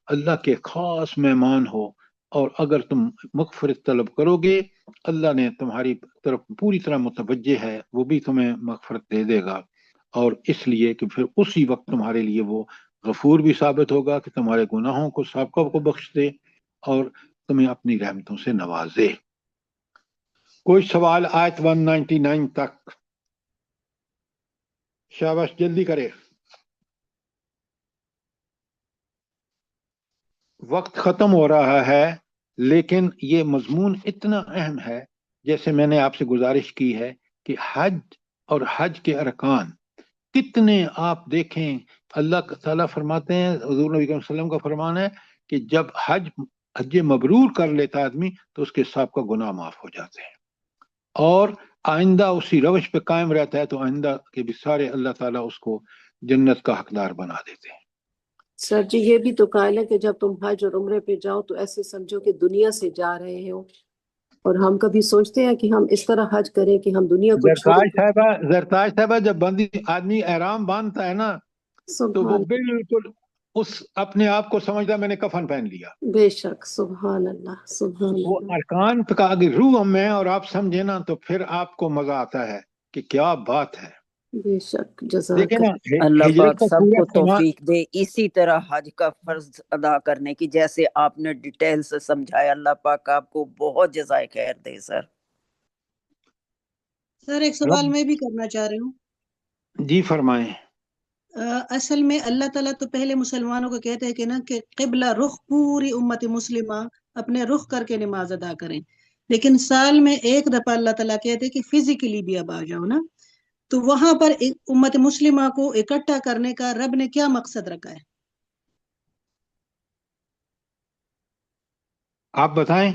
اللہ کے خاص مہمان ہو، اور اگر تم مغفرت طلب کرو گے اللہ نے تمہاری طرف پوری طرح متوجہ ہے، وہ بھی تمہیں مغفرت دے دے گا، اور اس لیے کہ پھر اسی وقت تمہارے لیے وہ غفور بھی ثابت ہوگا کہ تمہارے گناہوں کو سابقہ کو بخش دے اور تمہیں اپنی رحمتوں سے نوازے۔ کوئی سوال آیت 199 تک؟ شاباش، جلدی کرے، وقت ختم ہو رہا ہے، لیکن یہ مضمون اتنا اہم ہے، جیسے میں نے آپ سے گزارش کی ہے کہ حج اور حج کے ارکان کتنے آپ دیکھیں، اللہ تعالیٰ فرماتے ہیں، حضور نبی صلی اللہ علیہ وسلم کا فرمان ہے کہ جب حج مبرور کر لیتا آدمی تو اس کے سابقہ گناہ معاف ہو جاتے ہیں، اور آئندہ اسی روش پہ قائم رہتا ہے تو آئندہ کے بھی سارے اللہ تعالیٰ اس کو جنت کا حقدار بنا دیتے ہیں۔ سر جی یہ بھی تو قائل ہے کہ جب تم حج اور عمرے پہ جاؤ تو ایسے سمجھو کہ دنیا سے جا رہے ہو، اور ہم کبھی سوچتے ہیں کہ ہم اس طرح حج کریں کہ ہم دنیا کو زرتاج صاحبہ جب آدمی احرام باندھتا ہے نا تو وہ سبحان بالکل اس اپنے آپ کو سمجھتا ہے میں نے کفن پہن لیا۔ بے شک، سبحان اللہ، سبحان وہ اللہ، ارکان کا اگر روح میں اور آپ سمجھے نا تو پھر آپ کو مزہ آتا ہے کہ کیا بات ہے۔ بے شک، جزاک دیکھیں نا، اللہ ہجرت پاک کا سب پورا کو سامان، توفیق دے اسی طرح حج کا فرض ادا کرنے کی، جیسے آپ نے ڈیٹیل سے سمجھایا۔ اللہ پاک آپ کو بہت جزائے خیر دے سر۔ سر ایک سوال میں بھی کرنا چاہ رہی ہوں۔ جی فرمائیں۔ اصل میں اللہ تعالیٰ تو پہلے مسلمانوں کو کہتے ہیں کہ نا کہ قبلہ رخ پوری امت مسلمہ اپنے رخ کر کے نماز ادا کریں، لیکن سال میں ایک دفعہ اللہ تعالیٰ کہتے ہیں کہ فزیکلی بھی اب آ جاؤ نا، تو وہاں پر امت مسلمہ کو اکٹھا کرنے کا رب نے کیا مقصد رکھا ہے؟ آپ بتائیں۔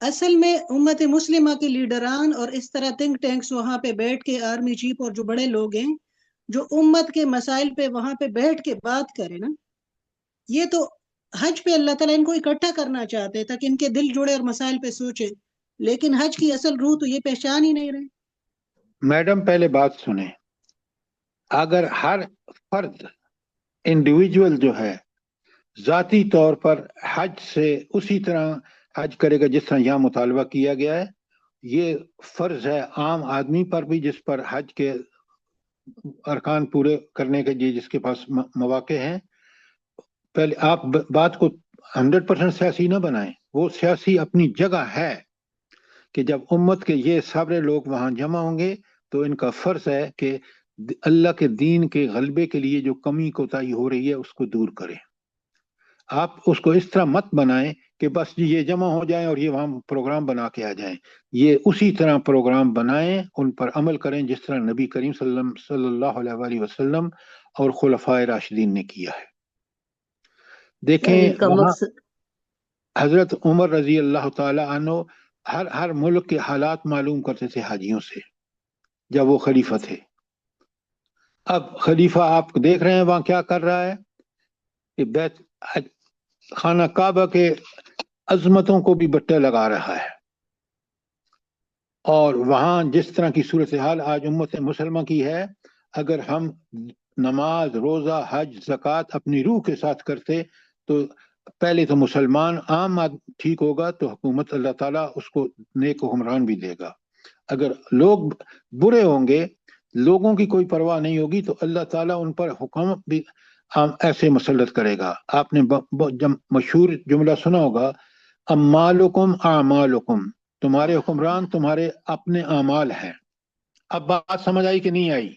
اصل میں امت مسلمہ کے لیڈران اور اس طرح تھنک ٹینکس وہاں پہ بیٹھ کے، آرمی چیف اور جو بڑے لوگ ہیں جو امت کے مسائل پہ وہاں پہ بیٹھ کے بات کرے نا، یہ تو حج پہ اللہ تعالیٰ ان کو اکٹھا کرنا چاہتے تاکہ ان کے دل جڑے اور مسائل پہ سوچے، لیکن حج کی اصل روح تو یہ پہچان ہی نہیں رہے۔ میڈم پہلے بات سنیں، اگر ہر فرد انڈیویجول جو ہے ذاتی طور پر حج سے اسی طرح حج کرے گا جس طرح یہاں مطالبہ کیا گیا ہے، یہ فرض ہے عام آدمی پر بھی جس پر حج کے ارکان پورے کرنے کے لیے جس کے پاس مواقع ہیں۔ پہلے آپ بات کو 100% سیاسی نہ بنائیں، وہ سیاسی اپنی جگہ ہے کہ جب امت کے یہ سارے لوگ وہاں جمع ہوں گے تو ان کا فرض ہے کہ اللہ کے دین کے غلبے کے لیے جو کمی کوتاہی ہو رہی ہے اس کو دور کریں۔ آپ اس کو اس طرح مت بنائیں کہ بس یہ جمع ہو جائیں اور یہ وہاں پروگرام بنا کے آ جائیں، یہ اسی طرح پروگرام بنائیں، ان پر عمل کریں جس طرح نبی کریم صلی اللہ علیہ وآلہ وسلم اور خلفائے راشدین نے کیا ہے۔ دیکھیں وہاں حضرت عمر رضی اللہ تعالی عنہ ہر ملک کے حالات معلوم کرتے تھے حاجیوں سے جب وہ خلیفہ تھے۔ اب خلیفہ آپ دیکھ رہے ہیں وہاں کیا کر رہا ہے کہ خانہ کعبہ کے عظمتوں کو بھی بٹے لگا رہا ہے، اور وہاں جس طرح کی صورتحال آج امت مسلمہ کی ہے، اگر ہم نماز، روزہ، حج، زکوٰۃ اپنی روح کے ساتھ کرتے تو پہلے تو مسلمان عام ٹھیک ہوگا تو حکومت اللہ تعالیٰ اس کو نیک حکمران بھی دے گا۔ اگر لوگ برے ہوں گے، لوگوں کی کوئی پرواہ نہیں ہوگی، تو اللہ تعالیٰ ان پر حکومت بھی ایسے مسلط کرے گا۔ آپ نے مشہور جملہ سنا ہوگا، امالکم اعمالکم، تمہارے حکمران تمہارے اپنے اعمال ہیں۔ اب بات سمجھ آئی کہ نہیں آئی؟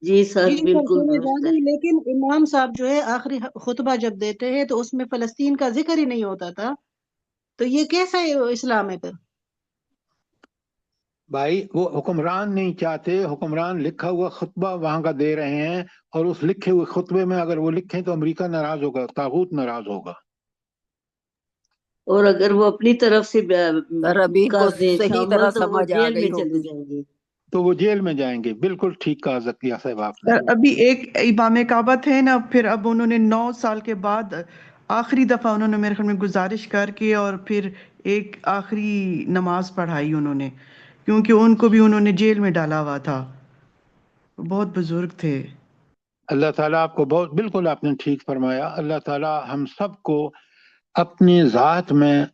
جی سر جی سر بالکل سمجھ آ درست ہے۔ گئی، لیکن امام صاحب جو ہے آخری خطبہ جب دیتے ہیں تو اس میں فلسطین کا ذکر ہی نہیں ہوتا تھا، تو یہ کیسا اسلام ہے پھر؟ بھائی وہ حکمران نہیں چاہتے، حکمران لکھا ہوا خطبہ وہاں کا دے رہے ہیں، اور اس لکھے ہوئے خطبے میں اگر وہ لکھیں تو امریکہ ناراض ہوگا، طاغوت ناراض ہوگا۔ اور اگر وہ اپنی طرف سے ربی کو کر دیں صحیح شامل طرح تو وہ سمجھ آ جیل میں گئی چلے ہوگی۔ جائیں گے۔ تو وہ جیل میں جائیں گے۔ بالکل ٹھیک کہا زکیہ صاحب آپ نے۔ ابھی ایک امام کعبہ تھے نا، پھر اب انہوں نے 9 سال کے بعد آخری دفعہ انہوں نے میرے خیال میں گزارش کر کے اور پھر ایک آخری نماز پڑھائی انہوں نے، کیونکہ ان کو بھی انہوں نے جیل میں ڈالا ہوا تھا، بہت بزرگ تھے۔ اللہ تعالیٰ آپ کو بہت، بالکل آپ نے ٹھیک فرمایا۔ اللہ تعالیٰ ہم سب کو اپنی ذات میں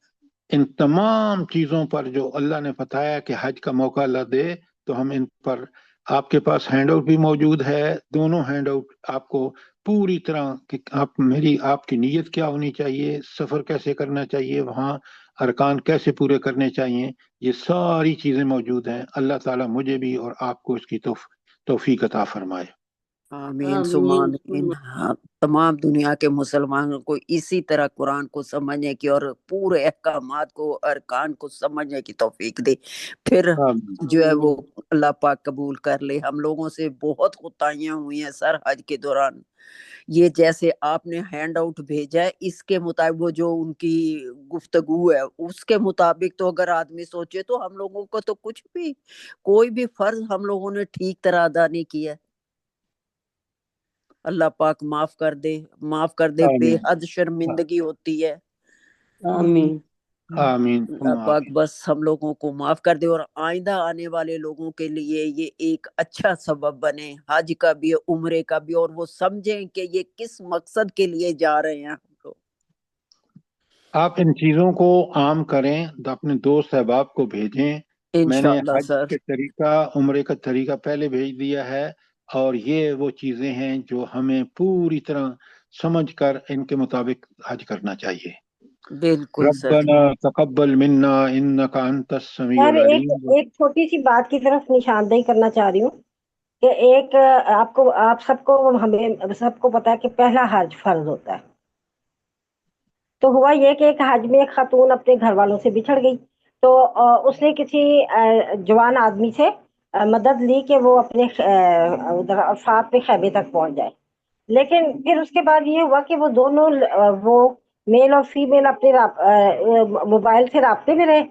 ان تمام چیزوں پر جو اللہ نے بتایا کہ حج کا موقع اللہ دے تو ہم ان پر، آپ کے پاس ہینڈ آؤٹ بھی موجود ہے، دونوں ہینڈ آؤٹ آپ کو پوری طرح کہ آپ کی نیت کیا ہونی چاہیے، سفر کیسے کرنا چاہیے، وہاں ارکان کیسے پورے کرنے چاہیے، یہ ساری چیزیں موجود ہیں۔ اللہ تعالیٰ مجھے بھی اور آپ کو اس کی توفیق عطا فرمائے۔ آمین ثم آمین آمین۔ ہاں، تمام دنیا کے مسلمانوں کو اسی طرح قرآن کو سمجھنے کی اور پورے احکامات کو، ارکان کو سمجھنے کی توفیق دے، پھر آمین۔ جو ہے وہ اللہ پاک قبول کر لے۔ ہم لوگوں سے بہت خطائیاں ہوئی ہیں سر حج کے دوران، یہ جیسے آپ نے ہینڈ آؤٹ بھیجا ہے اس کے مطابق وہ جو ان کی گفتگو ہے اس کے مطابق تو اگر آدمی سوچے تو ہم لوگوں کو تو کچھ بھی، کوئی بھی فرض ہم لوگوں نے ٹھیک طرح ادا نہیں کیا ہے۔ اللہ پاک معاف کر دے، معاف کر دے، بے آمین۔ حد شرمندگی ہوتی ہے۔ آمین۔ آمین اللہ ثم پاک آمین۔ بس ہم لوگوں کو معاف کر دے اور آئندہ آنے والے لوگوں کے لیے یہ ایک اچھا سبب بنے، حج کا بھی عمرے کا بھی، اور وہ سمجھیں کہ یہ کس مقصد کے لیے جا رہے ہیں ہم لوگ۔ آپ ان چیزوں کو عام کریں، اپنے دوست احباب کو بھیجیں۔ میں نے انشاءاللہ حج سر۔ کے طریقہ، عمرے کا طریقہ پہلے بھیج دیا ہے، اور یہ وہ چیزیں ہیں جو ہمیں پوری طرح سمجھ کر ان کے مطابق حج کرنا چاہیے۔ بالکل سر۔ ربنا تقبل منا انک انت السمیع سر العلیم۔ ایک چھوٹی سی بات کی طرف نشاندہی کرنا چاہ رہی ہوں کہ ایک آپ سب کو، ہمیں سب کو پتا ہے کہ پہلا حج فرض ہوتا ہے۔ تو ہوا یہ کہ ایک حج میں ایک خاتون اپنے گھر والوں سے بچھڑ گئی، تو اس نے کسی جوان آدمی سے مدد لی کہ وہ اپنے ساتھ میں خیمے تک پہنچ جائے۔ لیکن پھر اس کے بعد یہ ہوا کہ وہ دونوں، وہ میل اور فیمیل اپنے موبائل سے رابطے میں رہے۔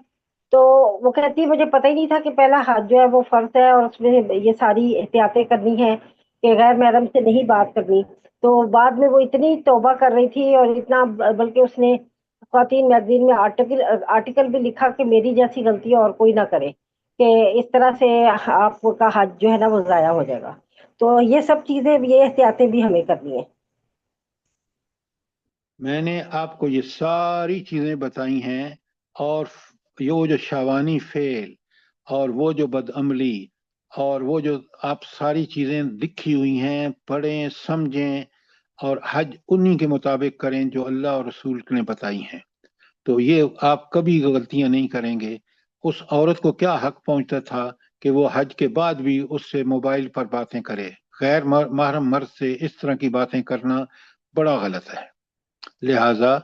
تو وہ کہتی ہے مجھے پتہ ہی نہیں تھا کہ پہلا حج جو ہے وہ فرض ہے اور اس میں یہ ساری احتیاطیں کرنی ہیں کہ غیر محرم سے نہیں بات کرنی۔ تو بعد میں وہ اتنی توبہ کر رہی تھی اور اتنا، بلکہ اس نے خواتین میگزین میں آرٹیکل بھی لکھا کہ میری جیسی غلطی اور کوئی نہ کرے، کہ اس طرح سے آپ کا حج جو ہے نا وہ ضائع ہو جائے گا۔ تو یہ سب چیزیں، یہ احتیاطیں بھی ہمیں کرنی ہیں۔ میں نے آپ کو یہ ساری چیزیں بتائی ہیں، اور یہ جو شاوانی فعل اور وہ جو بدعملی اور وہ جو آپ ساری چیزیں لکھی ہوئی ہیں، پڑھیں، سمجھیں، اور حج انہی کے مطابق کریں جو اللہ اور رسول نے بتائی ہیں، تو یہ آپ کبھی غلطیاں نہیں کریں گے۔ اس عورت کو کیا حق پہنچتا تھا کہ وہ حج کے بعد بھی اس سے موبائل پر باتیں کرے؟ غیر محرم مرد سے اس طرح کی باتیں کرنا بڑا غلط ہے۔ لہٰذا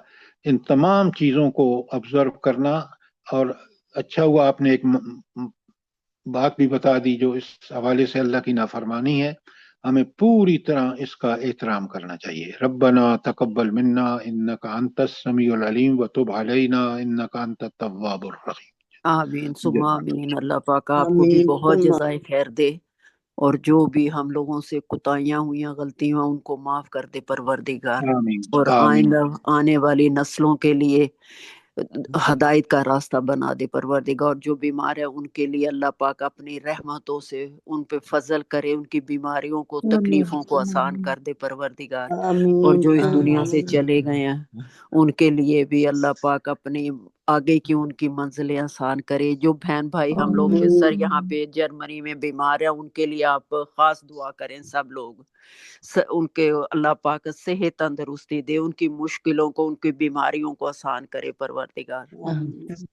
ان تمام چیزوں کو آبزرو کرنا، اور اچھا ہوا آپ نے ایک بات بھی بتا دی جو اس حوالے سے اللہ کی نافرمانی ہے، ہمیں پوری طرح اس کا احترام کرنا چاہیے۔ ربنا تقبل منا انک انت السمیع العلیم وتب علینا انک انت التواب الرحیم۔ آمین ثم آمین۔ اللہ پاک آپ کو بھی آمین بہت ثم جزائے خیر دے، اور جو بھی ہم لوگوں سے کوتاہیاں ہوئیں، غلطیاں، ان کو معاف کر دے پروردگار، آمین اور آمین۔ آئندہ آنے والی نسلوں کے لیے ہدایت کا راستہ بنا دے پروردگار. جو بیمار ہے ان کے لیے اللہ پاک اپنی رحمتوں سے ان پہ فضل کرے, ان کی بیماریوں کو تکلیفوں کو آسان کر دے پروردگار. اور آمین جو اس دنیا سے آمین چلے گئے ہیں ان کے لیے بھی اللہ پاک اپنی آگے کی ان کی منزلیں آسان کرے. جو بہن بھائی ہم لوگ کے سر یہاں پہ جرمنی میں بیمار ہیں ان کے لیے آپ خاص دعا کریں. سب لوگ ان کے اللہ پاک صحت تندرستی دے, ان کی مشکلوں کو ان کی بیماریوں کو آسان کرے پروردگار. آمین